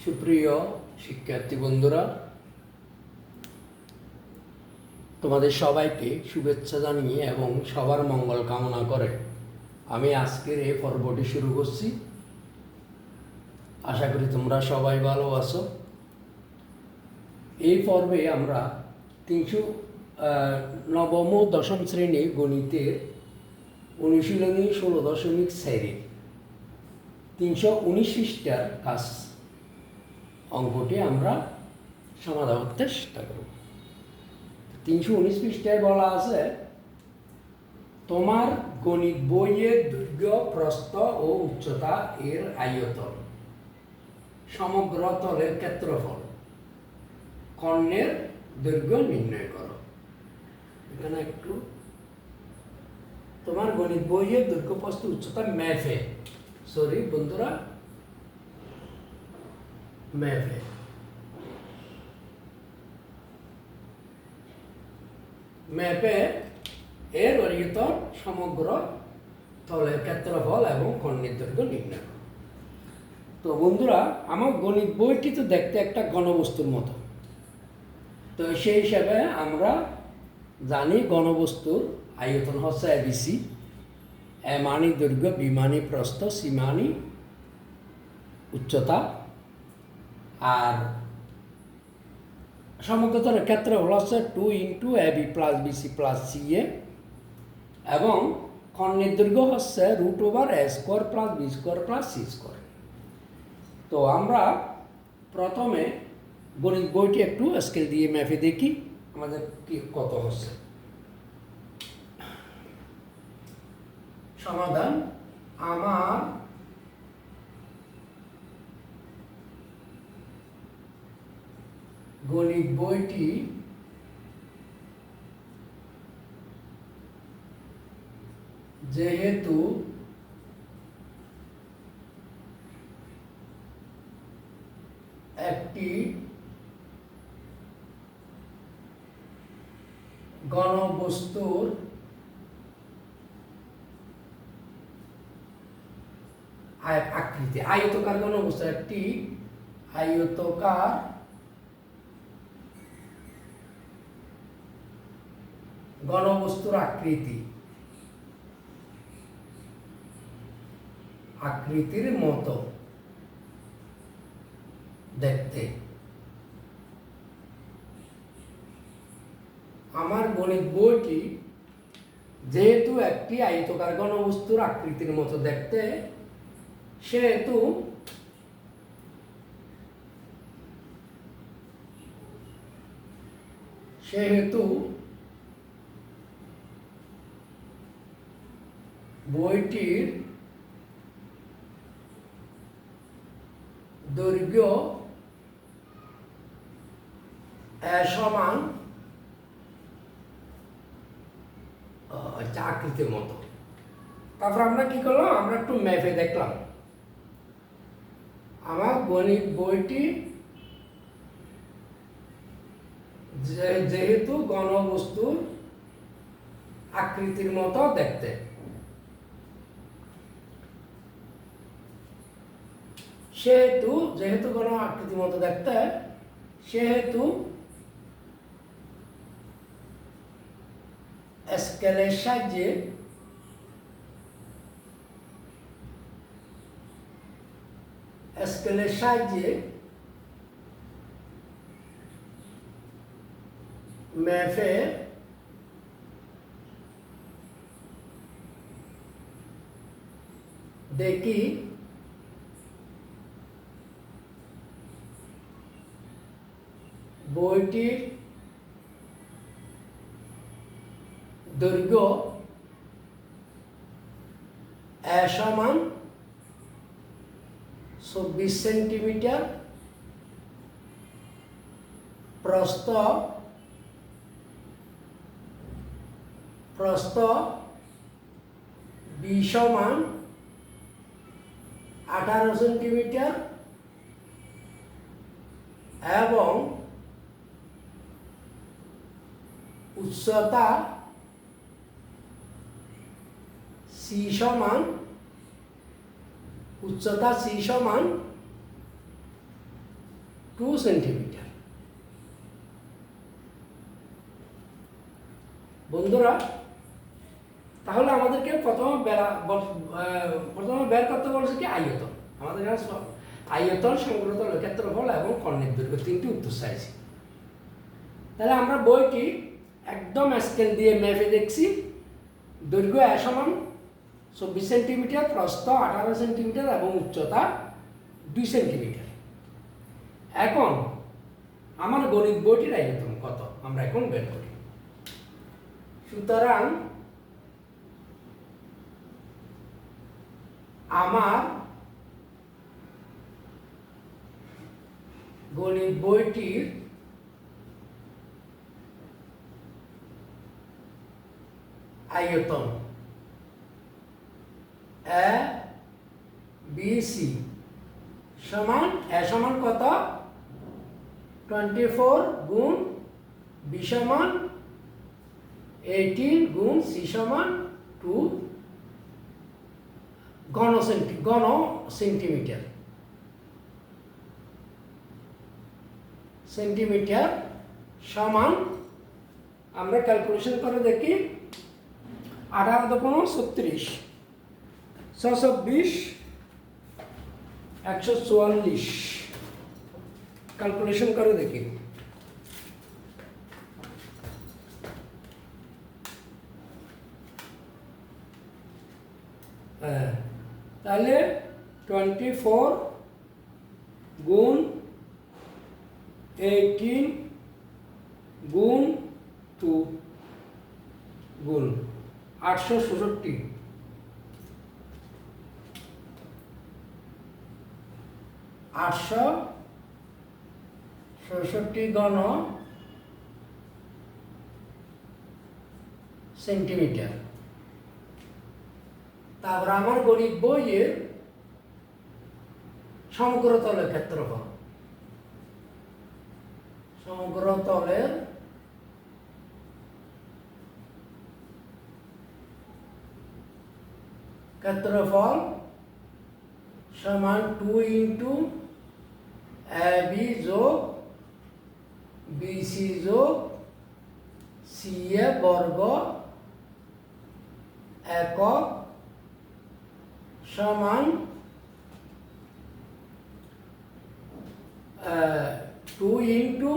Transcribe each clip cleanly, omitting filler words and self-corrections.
সুপ্রিয় শিক্ষার্থী বন্ধুরা, তোমাদের সবাইকে শুভেচ্ছা জানিয়ে এবং সবার মঙ্গল কামনা করে আমি আজকের এই পর্বটি শুরু করছি। আশা করি তোমরা সবাই ভালো আছো। এই পর্বে আমরা 9ম ও 10ম শ্রেণী গণিতের অনুশীলনী 16.4 319 পৃষ্ঠার কাজ অঙ্কটি আমরা সমাধান করতে চেষ্টা করব। 319 পৃষ্ঠায় বলা আছে, তোমার গণিত বইয়ের দৈর্ঘ্য, প্রস্থ ও উচ্চতা এর আয়তন, সমগ্র তলের ক্ষেত্রফল, কর্ণের দৈর্ঘ্য নির্ণয় করো। এখানে একটু তোমার গণিত বইয়ের দৈর্ঘ্য, প্রস্থ, উচ্চতা ম্যাপে, সরি বন্ধুরা, ম্যাপে ম্যাপে এর আয়তন, সমগ্র তলের ক্ষেত্রফল এবং কর্ণের দৈর্ঘ্য নির্ণয় করো। তো বন্ধুরা, আমার গণিত বইটি তো দেখতে একটা ঘনবস্তুর মতো। তো সেই হিসাবে আমরা জানি ঘনবস্তুর আয়তন হচ্ছে এবিসি। এ মানি দৈর্ঘ্য, বি মানি প্রস্থ, সি মানি উচ্চতা, আর সমগ্র তলের ক্ষেত্রফল হচ্ছে 2 × AB + BC + CA, এবং কর্ণের দৈর্ঘ্য হচ্ছে √A² + B² + C²। তো আমরা প্রথমে গণিত বইটি একটু স্কেল দিয়ে ম্যাপে দেখি আমাদের কি কত হচ্ছে। সমাধান: আমার গণিত বইটি যেহেতু একটি ঘনবস্তুর আকৃতি, আয়তকার ঘনবস্তু, একটি আয়তকার ঘনবস্তুর আকৃতির মতো দেখতে আমার গণিত বইটি যেহেতু একটি আয়তকার ঘনবস্তুর আকৃতির মতো দেখতে, সেহেতু বইটির দৈর্ঘ্য সমান আকৃতির মতো। তারপর আমরা কি করলাম, আমরা একটু ম্যাপে দেখলাম আমার গণিত বইটি যেহেতু ঘনবস্তুর আকৃতির মতো দেখতে, যেহেতু ঘন আকৃতির মতো দেখতে, সেহেতু স্কেলের সাহায্যে ম্যাপে দেখি বইটির দৈর্ঘ্য সমান 24 সেন্টিমিটার, প্রস্থ B সমান 18 সেন্টিমিটার, এবং উচ্চতা C সমান 2 সেন্টিমিটার। বন্ধুরা, তাহলে আমাদেরকে প্রথমে বের করতে বলেছে কি আয়তন। আমাদের এখানে আয়তন, সমগ্রতল, ক্ষেত্রফল এবং কর্ণের দৈর্ঘ্য, তিনটি উত্তর চাইছি। তাহলে আমরা বইটি একদম স্কেল দিয়ে মেপে দেখছি। দৈর্ঘ্য সমান 24 সেন্টিমিটার, প্রস্থ 18 সেন্টিমিটার এবং উচ্চতা 2 সেন্টিমিটার। এখন আমার গণিত বইটির আয়তন কত আমরা এখন বের করি। সুতরাং আমার গণিত বইটির আয়তন এ বি সি সমান কত 24 গুণ বি সমান 18 গুণ সি সমান 2 ঘন সেন্টিমিটার সমান, আমরা ক্যালকুলেশন করে দেখি, 18 দুগুণ 36, 620, 144। ক্যালকুলেশন করে দেখি। তাহলে 24 গুণ 18 গুণ 2 গুণ 866, 866 ঘন সেন্টিমিটার। তারপর আমার গণিত বইয়ের সমগ্রতলের ক্ষেত্রফল, সমগ্রতলের ক্ষেত্রফল সমান 2 ইন্টু এ বি যোগ বিসি যোগ সি এ বর্গ একক সমান 2 ইন্টু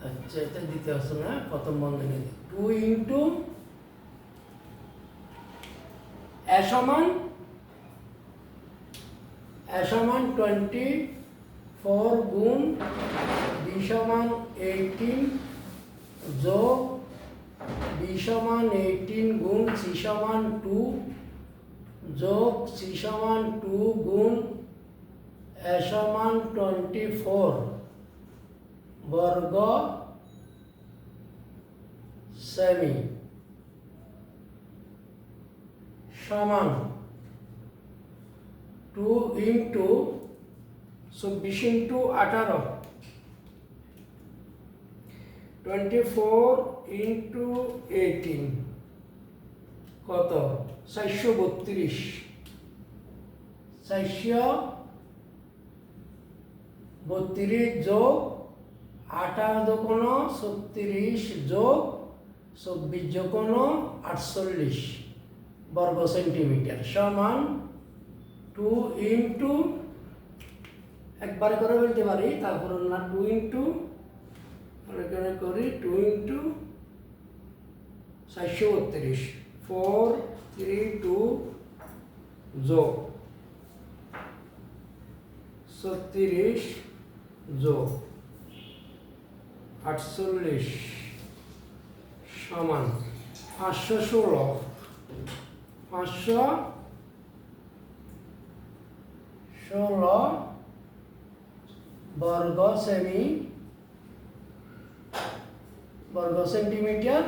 আচ্ছা এটা দিতে আসছে না, প্রথম বন্ধনী 2 ইন্টু এ সমান 24 গুণ বি সমান 18 যোগ বি সমান 18 গুণ সি সমান 2 যোগ সি সমান 2 গুণ এ সমান 24 বর্গ সেমি সমান 2 ইন্টু 24 ইন্টু 18, 24 ইন্টু 18 কত 432, 432 যোগ 18 দুগুণ 36 যোগ 24 দুগুণ 48 বর্গ সেন্টিমিটার সমান 2 ইন্টু, একবারে করে বলতে পারি, তারপর না 2 ইন্টু এখানে করি 2 ইন্টু 432, 432 যোগ 36 যোগ 48 সমান 516, 516 বর্গ সেমি বর্গ সেন্টিমিটার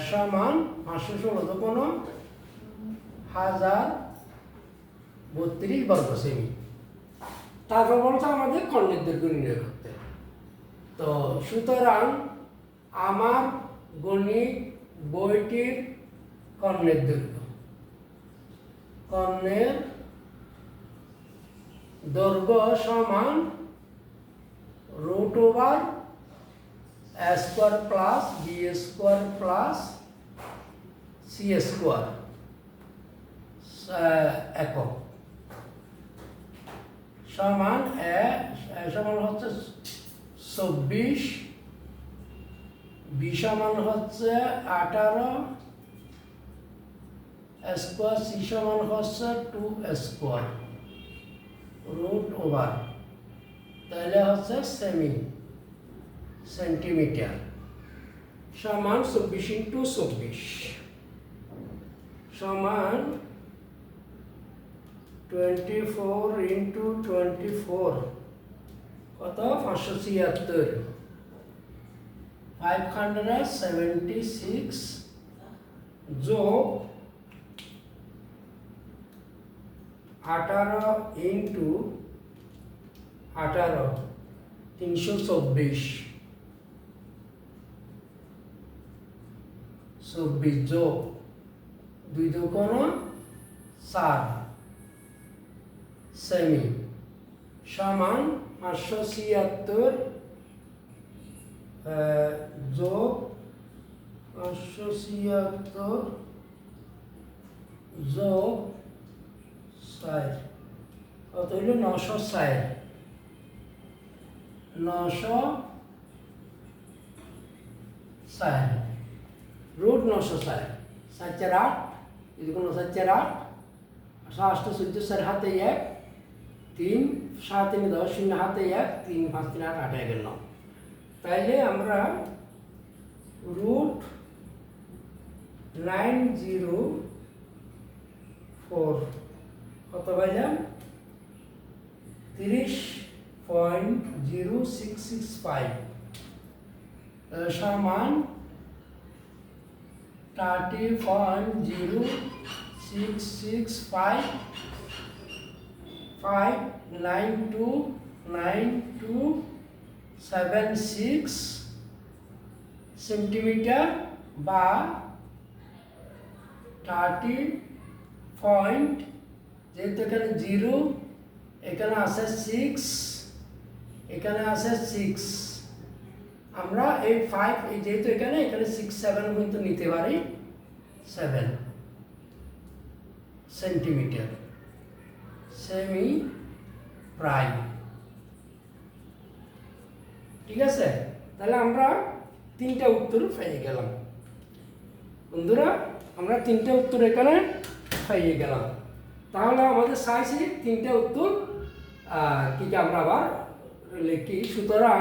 সমান 516 তো কোনো 1032 বর্গ সেমি। তারপর বলছে আমাদের কর্ণের দৈর্ঘ্য নির্ণয় করতে। তো সুতরাং আমার গণিত বইটির কর্ণের দৈর্ঘ্য কর্ণের দৈর্ঘ্য সমান √/a² plus b² plus c² একক সমান সমান হচ্ছে 24, b সমান হচ্ছে 18 স্কোয়ার, c সমান হচ্ছে 2² √/, তাহলে হচ্ছে সেন্টিমিটার সমান 24 × 24 সমান 24 × 24 কত 576 576 যোগ 18 × 18 324 যোগ 2 × 4 সেমি সমান 576 যোগ 576 যোগ 4 কত হইল 960 √960 7 4 8 যদি কোনো 7 4 8 8 14 4 হাতে 1 3 7 3 10 0 হাতে 1 3 5 3 8 8 1 9 তাইলে আমরা √904 কত পাইলাম 30.0665 সমান 30.0665 5929276 সেন্টিমিটার বা 30 পয়েন্ট, যেহেতু এখানে 0 এখানে আছে 6 এখানে আছে 6, আমরা এই 5 যেহেতু এখানে 6 7 কিন্তু নিতে পারি 7 সেন্টিমিটার সেমি প্রাইম। ঠিক আছে, তাহলে আমরা 3টা উত্তর পেয়ে গেলাম বন্ধুরা, আমরা 3টা উত্তর এখানে পেয়ে গেলাম। তাহলে আমাদের চাইছি 3টা উত্তর কি আমরা আবার লিখি। সুতরাং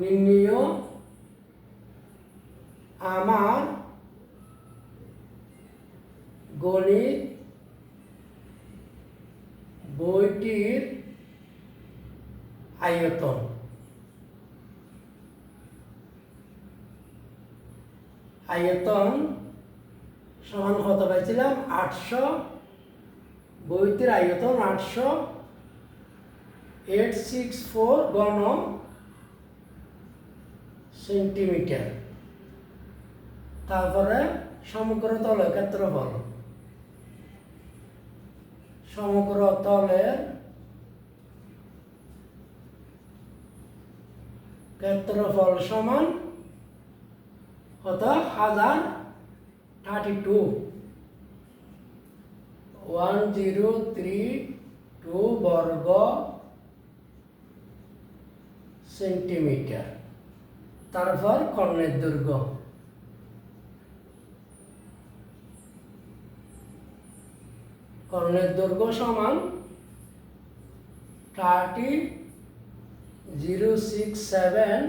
নির্ণেয় আমার গণিত বইটির আয়তন। আয়তন সমান কত পাইছিলাম 800, বইটির আয়তন 864 ঘন সেন্টিমিটার। তারপরে সমগ্র তলের ক্ষেত্রফল, সমগ্র তলের ক্ষেত্রফল সমান কত 1032 1032 বর্গ সেন্টিমিটার। তারপর কর্ণের দৈর্ঘ্য, কর্ণের দৈর্ঘ্য সমান 30.067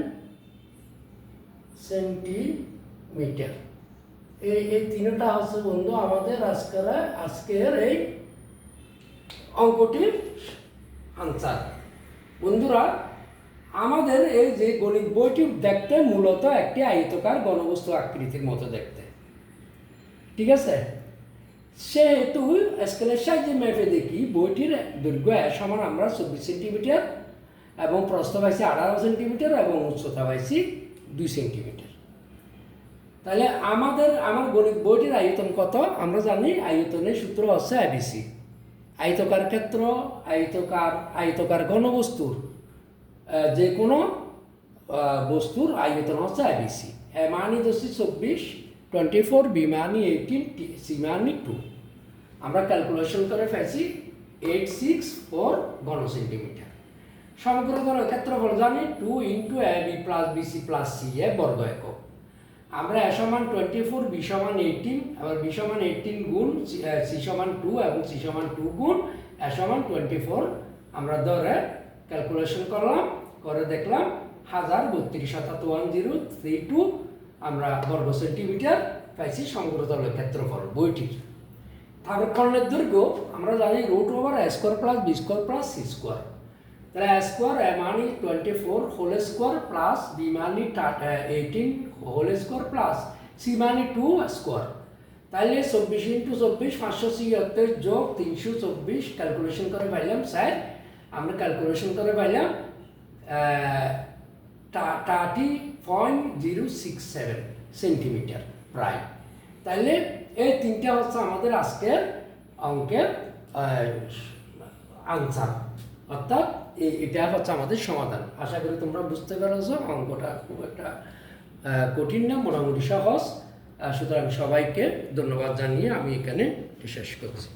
সেন্টিমিটার। এই 3টা হচ্ছে বন্ধু আমাদের আজকের এই অঙ্কটির আনসার। বন্ধুরা, আমাদের এই যে গণিত বইটি দেখতে মূলত একটি আয়তকার ঘনবস্তু আকৃতির মতো দেখতে। ঠিক আছে, সেহেতু স্কেলের সাহায্যে মেপে দেখি বইটির দৈর্ঘ্য সমান আমরা 24 সেন্টিমিটার এবং প্রস্থ পাইছি 18 সেন্টিমিটার এবং উচ্চতা পাইছি 2 সেন্টিমিটার। তাহলে আমার গণিত বইটির আয়তন কত? আমরা জানি আয়তনের সূত্র হচ্ছে ABC। আয়তকার ক্ষেত্র, আয়তকার ঘনবস্তুর যে কোনো বস্তুর আয়তন হচ্ছে ABC। এ মানি ধরছি 24, 24, বি মানি 18, সি মানি 2। আমরা ক্যালকুলেশন করে ফেলছি 864 ঘন সেন্টিমিটার। সমগ্র ঘনের ক্ষেত্রফল জানি 2 into AB plus BC plus CA বর্গ একক। আমরা A সমান 24, B সমান 18, আবার B সমান 18 গুণ C সমান 2 এবং C সমান 2 গুণ A সমান 24 আমরা ধরে ক্যালকুলেশন করলাম, করে দেখলাম 1032 আমরা বর্গ সেন্টিমিটার পাইছি সমগ্র তলের ক্ষেত্রফল বইটির। তারপর কর্ণের দৈর্ঘ্য আমরা জানি root over A square plus B square plus C square. তাহলে A স্কোয়ার A মানি 24 হোল স্কোয়ার প্লাস B মানি 18 হোল স্কোয়ার প্লাস C মানি 2 স্কোয়ার। তাহলে 24 ইন্টু 24 576 যোগ 324 ক্যালকুলেশন করে পাইলাম স্যার। আমরা ক্যালকুলেশন করে পাইলাম 30.067 সেন্টিমিটার প্রায়। তাহলে এই তিনটা হচ্ছে আমাদের আজকের অঙ্কের আনসার, অর্থাৎ এটা হচ্ছে আমাদের সমাধান। আশা করি তোমরা বুঝতে পেরেছো অঙ্কটা খুব একটা কঠিন না, মোটামুটি সহজ। সুতরাং সবাইকে ধন্যবাদ জানিয়ে আমি এখানে শেষ করছি।